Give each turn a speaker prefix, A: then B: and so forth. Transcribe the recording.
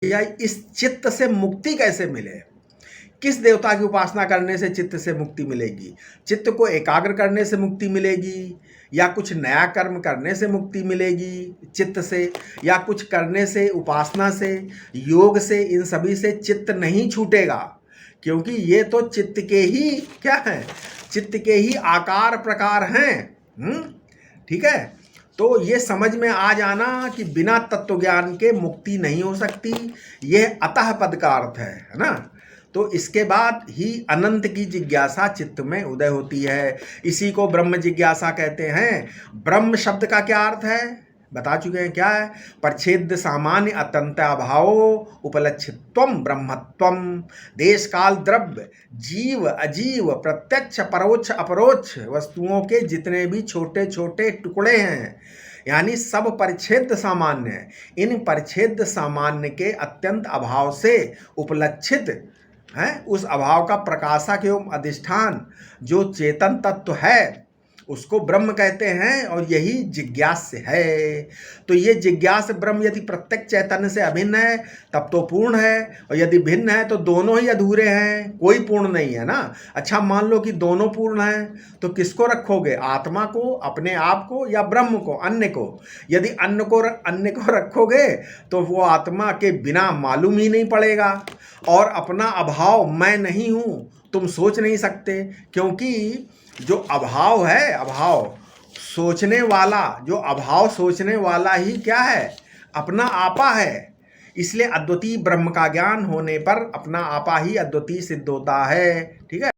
A: या इस चित्त से मुक्ति कैसे मिले? किस देवता की उपासना करने से चित्त से मुक्ति मिलेगी? चित्त को एकाग्र करने से मुक्ति मिलेगी, या कुछ नया कर्म करने से मुक्ति मिलेगी चित्त से, या कुछ करने से, उपासना से, योग से? इन सभी से चित्त नहीं छूटेगा, क्योंकि ये तो चित्त के ही क्या है, चित्त के ही आकार प्रकार हैं। ठीक है, तो ये समझ में आ जाना कि बिना तत्व ज्ञान के मुक्ति नहीं हो सकती। यह अतः पद का अर्थ है ना। तो इसके बाद ही अनंत की जिज्ञासा चित्त में उदय होती है। इसी को ब्रह्म जिज्ञासा कहते हैं। ब्रह्म शब्द का क्या अर्थ है बता चुके हैं, क्या है? परच्छेद सामान्य अत्यंत अभाव उपलक्षित्वम ब्रह्मत्वम। देश काल द्रव्य जीव अजीव प्रत्यक्ष परोक्ष अपरोक्ष वस्तुओं के जितने भी छोटे छोटे टुकड़े हैं, यानी सब परिच्छेद सामान्य है। इन परिच्छेद सामान्य के अत्यंत अभाव से उपलक्षित है, उस अभाव का प्रकाशक एवं अधिष्ठान जो चेतन तत्व है उसको ब्रह्म कहते हैं, और यही जिज्ञास्य है। तो ये जिज्ञास ब्रह्म यदि प्रत्येक चैतन्य से अभिन्न है तब तो पूर्ण है, और यदि भिन्न है तो दोनों ही अधूरे हैं, कोई पूर्ण नहीं है ना। अच्छा, मान लो कि दोनों पूर्ण हैं, तो किसको रखोगे? आत्मा को, अपने आप को, या ब्रह्म को, अन्य को? यदि अन्य को रखोगे तो वो आत्मा के बिना मालूम ही नहीं पड़ेगा, और अपना अभाव मैं नहीं हूँ तुम सोच नहीं सकते, क्योंकि जो अभाव है, अभाव सोचने वाला, जो अभाव सोचने वाला ही क्या है? अपना आपा है। इसलिए अद्वितीय ब्रह्म का ज्ञान होने पर अपना आपा ही अद्वितीय सिद्ध होता है। ठीक है।